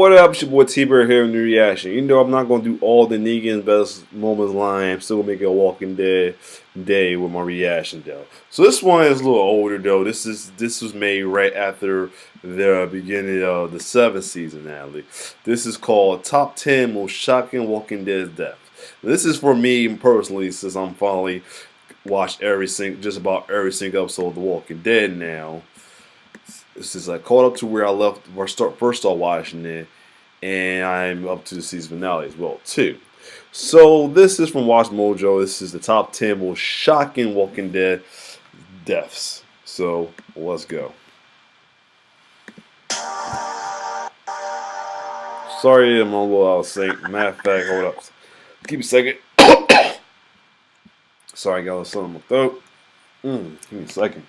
What up, it's your boy T-Bird here in the reaction. You know I'm not gonna do all the Negan's best moments line. I'm still gonna make it a Walking Dead day with my reaction though. So this one is a little older though. This was made right after the beginning of the 7th season, Natalie. This is called Top 10 Most Shocking Walking Dead Deaths. This is for me personally, since I'm finally watched just about every single episode of The Walking Dead now. This is caught up to where I left or first started watching it, and I'm up to the season finale as well too. So this is from Watch Mojo. This is the top 10 most shocking Walking Dead deaths. So let's go. Sorry, I'm a little out of sync. Matter of fact, hold up. Give me a second. Sorry, I got a little something in my throat. Give me a second.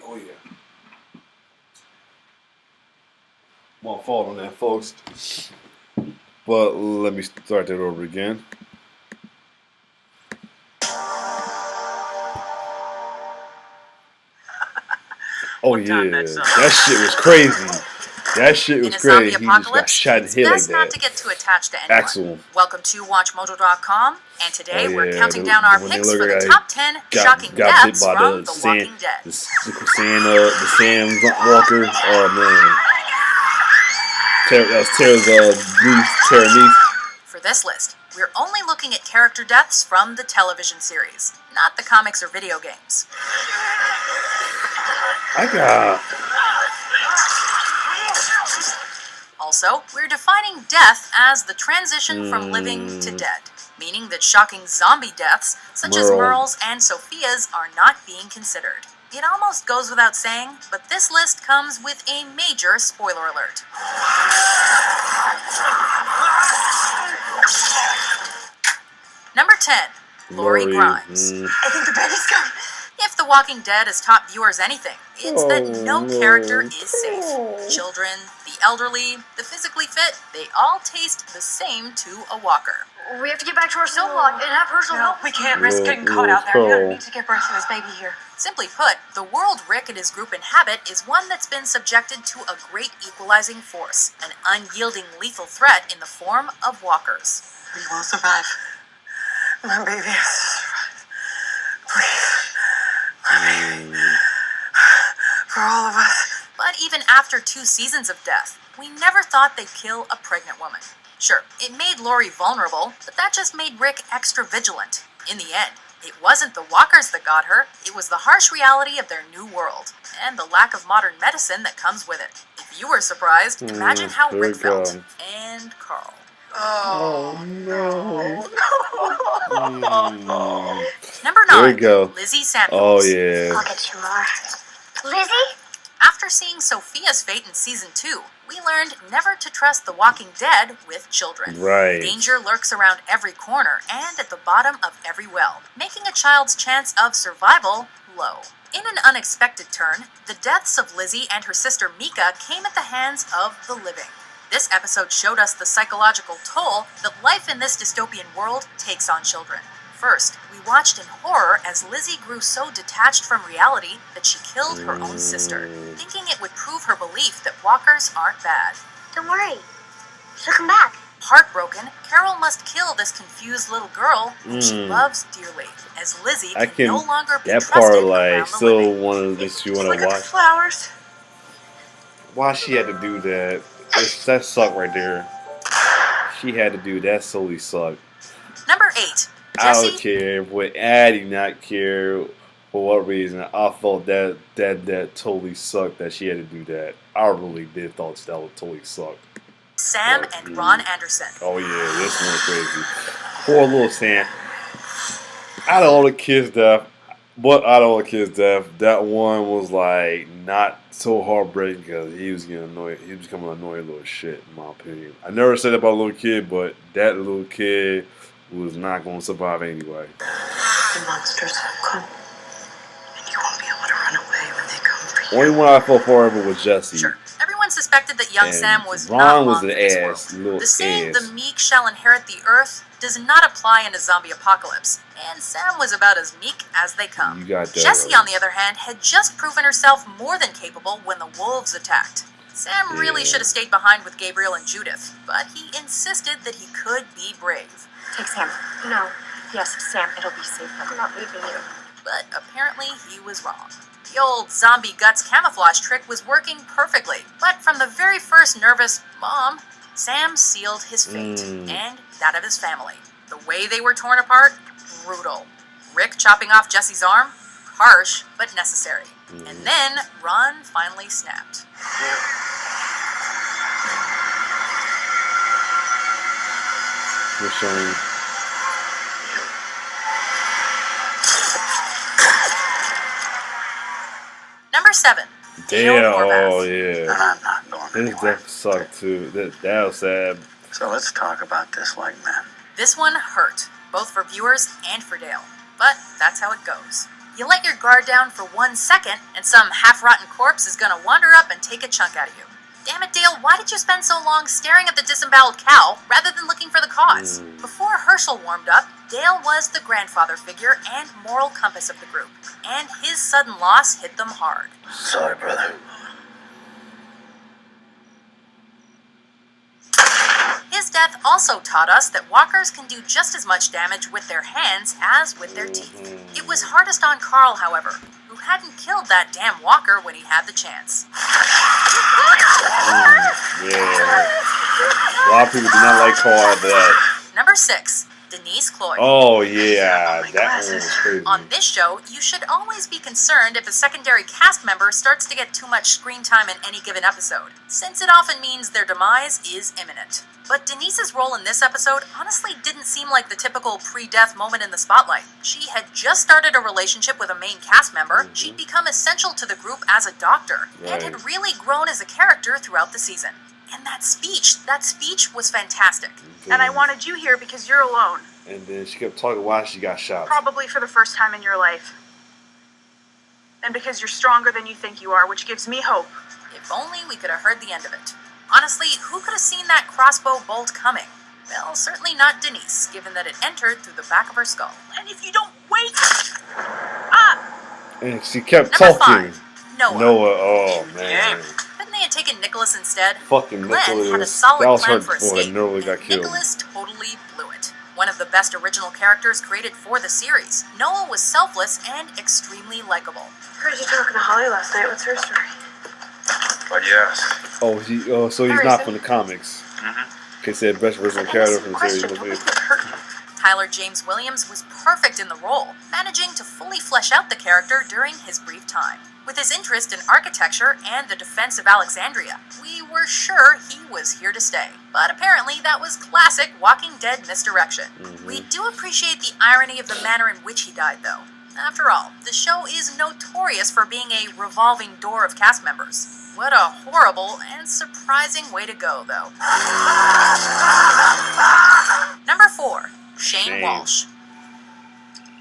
Oh yeah. My fault on that, folks. But let me start that over again. Oh yeah, that shit was crazy. That shit was crazy. He just got shot in the head like that. Not to get too attached to anyone. Excellent. Welcome to WatchMojo.com, and today we're counting down our picks for the top 10 shocking deaths from The Walking Dead. The Sam Walker. Oh man. That was Tara's niece. For this list, we're only looking at character deaths from the television series, not the comics or video games. Also, we're defining death as the transition from living to dead, meaning that shocking zombie deaths, such as Merle's and Sophia's, are not being considered. It almost goes without saying, but this list comes with a major spoiler alert. Number 10, Lori Grimes. I think the bed is gone. If The Walking Dead has taught viewers anything, it's that no character is safe. Children, the elderly, the physically fit, they all taste the same to a walker. We have to get back to our cell block and have Herschel help. We can't risk getting caught out there. We need to get birth to this baby here. Simply put, the world Rick and his group inhabit is one that's been subjected to a great equalizing force, an unyielding lethal threat in the form of walkers. We will survive. My baby has to survive. Please. For all of us. But even after 2 seasons of death, we never thought they'd kill a pregnant woman. Sure, it made Lori vulnerable, but that just made Rick extra vigilant. In the end, it wasn't the walkers that got her, it was the harsh reality of their new world, and the lack of modern medicine that comes with it. If you were surprised, imagine how Rick felt. And Carl. Oh no. Number 9, there we go. Lizzie Samuels. Oh yeah. I'll get you more. Lizzie? After seeing Sophia's fate in season 2, we learned never to trust The Walking Dead with children. Right. Danger lurks around every corner and at the bottom of every well, making a child's chance of survival low. In an unexpected turn, the deaths of Lizzie and her sister Mika came at the hands of the living. This episode showed us the psychological toll that life in this dystopian world takes on children. First, we watched in horror as Lizzie grew so detached from reality that she killed her own sister, thinking it would prove her belief that walkers aren't bad. Don't worry. She'll come back. Heartbroken, Carol must kill this confused little girl whom she loves dearly, as Lizzie can no longer be that trusted part around the still living. one of the things you want to Look at watch. the flowers. Why she had to do that? That sucked right there. She had to do that. Solely sucked. Number 8. I Jesse. don't care, but I did not care for what reason. I thought that totally sucked that she had to do that. I really did thought that would totally suck. Sam and Ron Anderson. Oh yeah, this one was crazy. Poor little Sam. Out of all the kids' death, that one was like not so heartbreaking because he was getting annoyed. He was becoming an annoying little shit, in my opinion. I never said that about a little kid, but that little kid was not going to survive anyway. The monsters will come, and you won't be able to run away when they come for you. Only one I felt for ever was Jesse. Sure, everyone suspects suspected that young And Sam was Ron not was long an for this ass, world. little The saying, ass. "the meek shall inherit the earth," does not apply in a zombie apocalypse, and Sam was about as meek as they come. You got that Jessie, right. on the other hand, had just proven herself more than capable when the wolves attacked. Sam really Yeah. should have stayed behind with Gabriel and Judith, but he insisted that he could be brave. Take Sam. No, Yes, Sam, it'll be safe. I'm not leaving you. But apparently he was wrong. The old zombie guts camouflage trick was working perfectly, but from the very first nervous "Mom," Sam sealed his fate and that of his family. The way they were torn apart, brutal. Rick chopping off Jesse's arm, harsh but necessary. And then Ron finally snapped. We're showing. Number 7. Dale Damn, Horvath. oh yeah. I'm not going His anywhere. death sucked too. That was sad. So let's talk about this like men. This one hurt, both for viewers and for Dale. But that's how it goes. You let your guard down for 1 second, and some half-rotten corpse is gonna wander up and take a chunk out of you. Damn it, Dale, why did you spend so long staring at the disemboweled cow rather than looking for the cause? Before Herschel warmed up, Dale was the grandfather figure and moral compass of the group, and his sudden loss hit them hard. Sorry, brother. His death also taught us that walkers can do just as much damage with their hands as with their teeth. It was hardest on Carl, however, who hadn't killed that damn walker when he had the chance. Yeah. A lot of people do not like Carl after that. Number 6. Denise Cloyd. Oh yeah, that one was crazy. On this show, you should always be concerned if a secondary cast member starts to get too much screen time in any given episode, since it often means their demise is imminent. But Denise's role in this episode honestly didn't seem like the typical pre-death moment in the spotlight. She had just started a relationship with a main cast member, she'd become essential to the group as a doctor, and had really grown as a character throughout the season. And that speech was fantastic. And I wanted you here because you're alone. And then she kept talking while she got shot. Probably for the first time in your life. And because you're stronger than you think you are, which gives me hope. If only we could have heard the end of it. Honestly, who could have seen that crossbow bolt coming? Well, certainly not Denise, given that it entered through the back of her skull. And if you don't wait... And she kept Number talking. 5. Noah. Noah, oh man. Couldn't they have taken Nicholas instead? Fucking Glenn had a Nicholas. solid That was plan her for before escape, Noah got and killed. Nicholas totally blew it. One of the best original characters created for the series. Noah was selfless and extremely likable. Heard you talking to Holly last night. What's her story? But yes. So he's not from the comics. Okay, said best original character from the series. Tyler James Williams was perfect in the role, managing to fully flesh out the character during his brief time. With his interest in architecture and the defense of Alexandria, we were sure he was here to stay. But apparently that was classic Walking Dead misdirection. We do appreciate the irony of the manner in which he died, though. After all, the show is notorious for being a revolving door of cast members. What a horrible and surprising way to go, though. Number 4. Shane Walsh.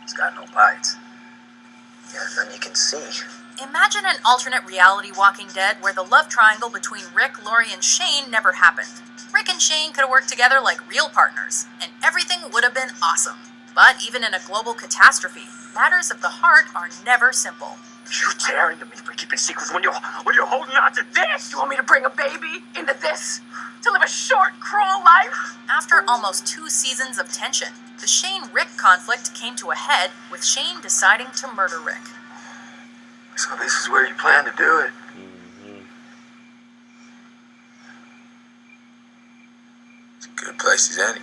He's got no bites. Yeah, none you can see. Imagine an alternate reality Walking Dead where the love triangle between Rick, Lori, and Shane never happened. Rick and Shane could have worked together like real partners, and everything would have been awesome. But even in a global catastrophe, matters of the heart are never simple. You tearing to me for keeping secrets when you're holding on to this? You want me to bring a baby into this? To live a short, cruel life? After almost 2 seasons of tension, the Shane-Rick conflict came to a head with Shane deciding to murder Rick. So this is where you plan to do it? It's a good place he's at.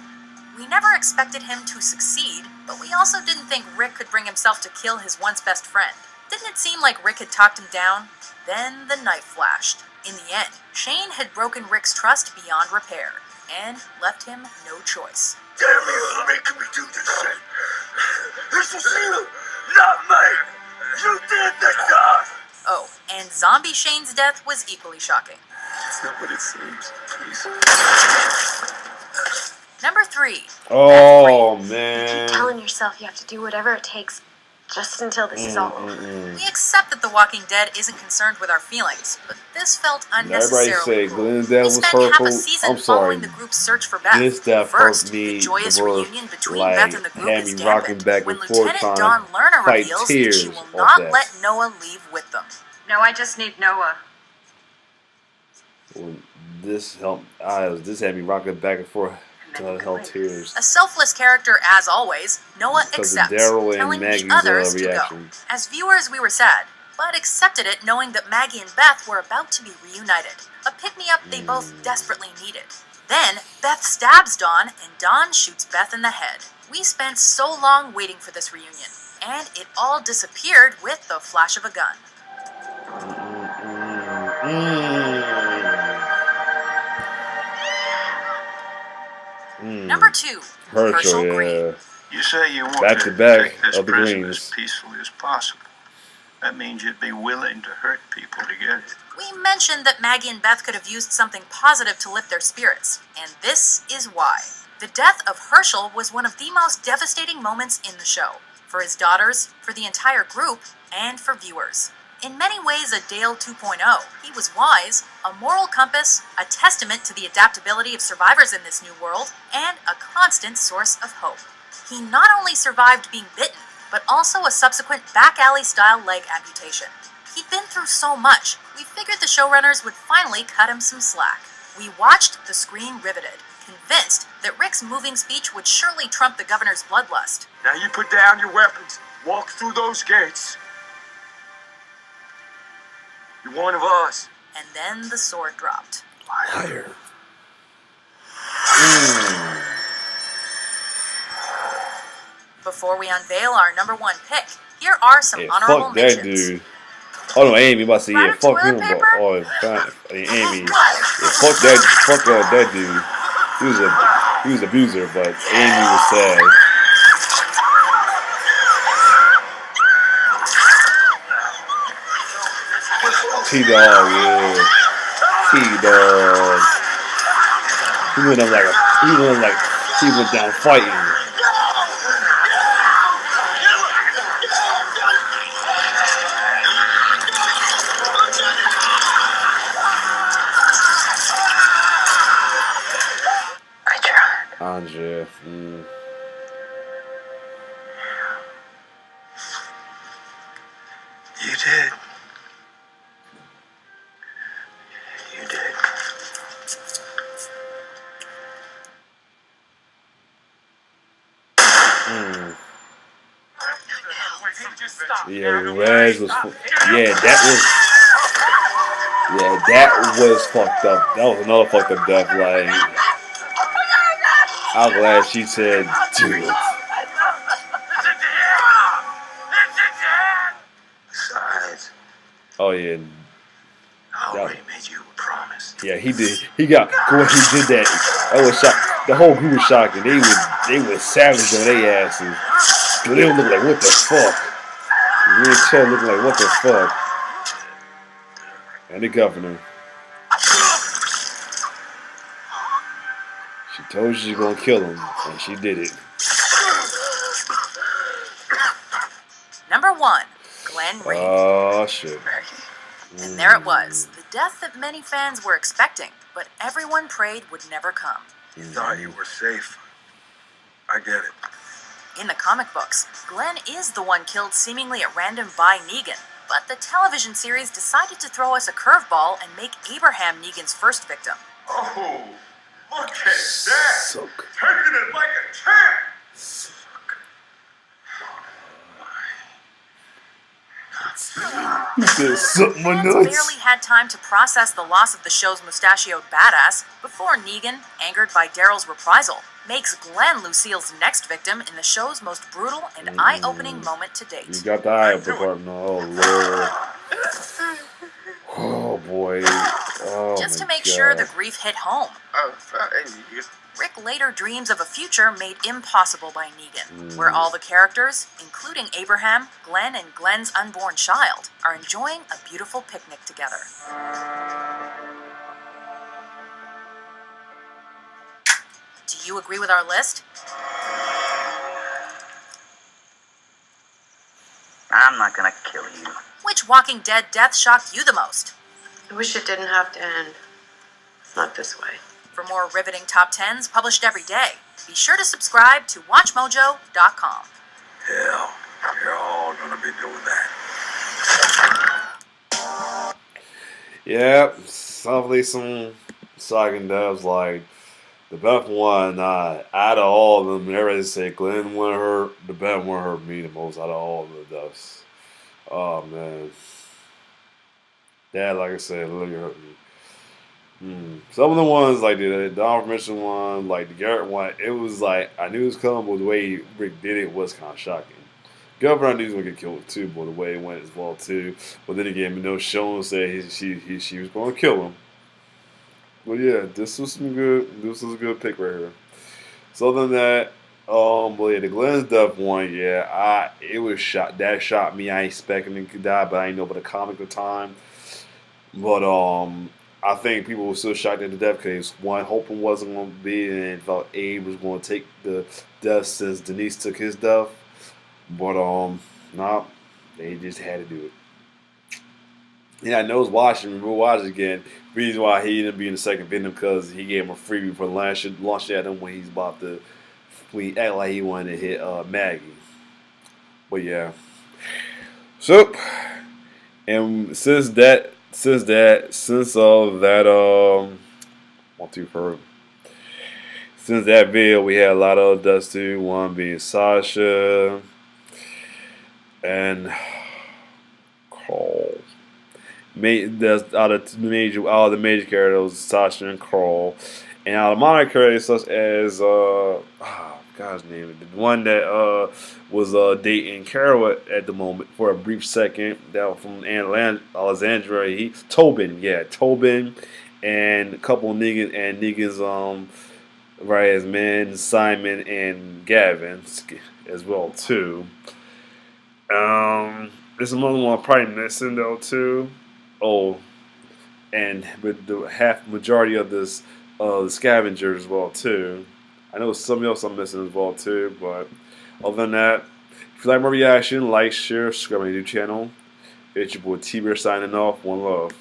We never expected him to succeed, but we also didn't think Rick could bring himself to kill his once best friend. Didn't it seem like Rick had talked him down? Then the knife flashed. In the end, Shane had broken Rick's trust beyond repair, and left him no choice. Damn you for making me do this shit! This was you, not me! You did this stuff! Oh, and Zombie Shane's death was equally shocking. It's not what it seems. Please. Number 3. Oh Keep man. telling yourself you have to do whatever it takes, Just until this is all over. We accept that The Walking Dead isn't concerned with our feelings, but this felt unnecessarily Everybody say cruel. Glenn's death We was spent half a hurtful. season I'm sorry. following the group's search for Beth. This death First, hurt me the joyous the worst. reunion between Like, Beth and the group had is me rocking dampened back when and forth Lieutenant trying Dawn to Lerner fight reveals that tears she will off not that. let Noah leave with them. No, I just need Noah. Well, this helped. This had me rocking back and forth to hell tears. A selfless character as always, Noah Because of accepts, Daryl and telling the Maggie's others to go. reaction. As viewers, we were sad, but accepted it knowing that Maggie and Beth were about to be reunited. A pick-me-up they both desperately needed. Then, Beth stabs Dawn, and Dawn shoots Beth in the head. We spent so long waiting for this reunion, and it all disappeared with the flash of a gun. Number 2, Herschel Green. You say you want Back to to back take this of the prison Greens. as peacefully as possible. That means you'd be willing to hurt people to get it. We mentioned that Maggie and Beth could have used something positive to lift their spirits, and this is why. The death of Herschel was one of the most devastating moments in the show, for his daughters, for the entire group, and for viewers. In many ways a Dale 2.0, he was wise, a moral compass, a testament to the adaptability of survivors in this new world, and a constant source of hope. He not only survived being bitten, but also a subsequent back alley style leg amputation. He'd been through so much, we figured the showrunners would finally cut him some slack. We watched the screen riveted, convinced that Rick's moving speech would surely trump the governor's bloodlust. Now you put down your weapons. Walk through those gates. You're one of us. And then the sword dropped. Liar. Before we unveil our number 1 pick, here are some Hey, honorable fuck that mentions. dude. Oh no, Amy about to say, yeah, Find fuck toilet him, but paper? oh, fine. Amy, yeah, fuck that dude. He was an abuser, but Amy was sad. T-Dog, yeah. T-Dog. He went down fighting. I tried. Andrea. You did. You did. Yeah, Raz was. That was fucked up. That was another fucked up death. Like, I'm glad she said, "Do it." Besides, Oh yeah, I already made you a promise. yeah. He did. He got when he did that. That was shock. The whole group was shocking. They was savage on their asses. They would look like, what the fuck? Real chill looking like, what the fuck? And the governor. She told you she was gonna kill him, and she did it. Number 1, Glenn Reed. Oh shit. And there it was, the death that many fans were expecting, but everyone prayed would never come. You thought you were safe. I get it. In the comic books, Glenn is the one killed seemingly at random by Negan, but the television series decided to throw us a curveball and make Abraham Negan's first victim. Oh, look at that! Soak. Taking it like a champ! He said, suck my Fans nuts. barely had time to process the loss of the show's mustachioed badass before Negan, angered by Daryl's reprisal, makes Glenn Lucille's next victim in the show's most brutal and eye-opening moment to You date. got the eye department. Oh lord. Oh boy. Oh Just to my make sure the God. grief hit home, I'm fine. Rick later dreams of a future made impossible by Negan, where all the characters, including Abraham, Glenn, and Glenn's unborn child, are enjoying a beautiful picnic together. Do you agree with our list? I'm not gonna kill you. Which Walking Dead death shocked you the most? I wish it didn't have to end. Not this way. For more riveting top 10s published every day, be sure to subscribe to WatchMojo.com. Hell, you're all gonna be doing that. Yeah, definitely some shocking deaths. Like the best one out of all of them, everybody say Glenn Winter, the best one hurt me the most out of all of the deaths. Oh man, that, like I said, really hurt me. Some of the ones like the Don Permission one, like the Garrett one, it was like I knew it was coming, but the way Rick did it was kind of shocking. Governor I knew he was gonna get killed too, but the way it went as well too. But then again, Sean said she was gonna kill him. But yeah, this was some good. This was a good pick right here. So other than that, but yeah, the Glenn's death one, yeah, it was shot. That shot me. I expected him to die, but I didn't know about the comic at the time. But I think people were still shocked at the death case. One, hoping wasn't going to be, and thought Abe was going to take the death since Denise took his death. But nah, they just had to do it. Yeah, I know it's watching. We'll watch it again. The reason why he didn't be in the second Venom because he gave him a freebie for launch at him when he's about to, when he act like he wanted to hit Maggie. But yeah, so and since that video, we had a lot of deaths too. One being Sasha and Carl. All the major characters, Sasha and Carl, and out of minor characters such as God's name, the one that was dating Carol at the moment for a brief second, that was from Alexandria. Tobin, and a couple of Negan's right as men, Simon and Gavin as well too. There's another one I'm probably missing though too. Oh, and with the majority of this the scavengers as well too. I know something else I'm missing as well too, but other than that, if you like my reaction, like, share, subscribe to my YouTube channel. It's your boy T-Bear signing off. One love.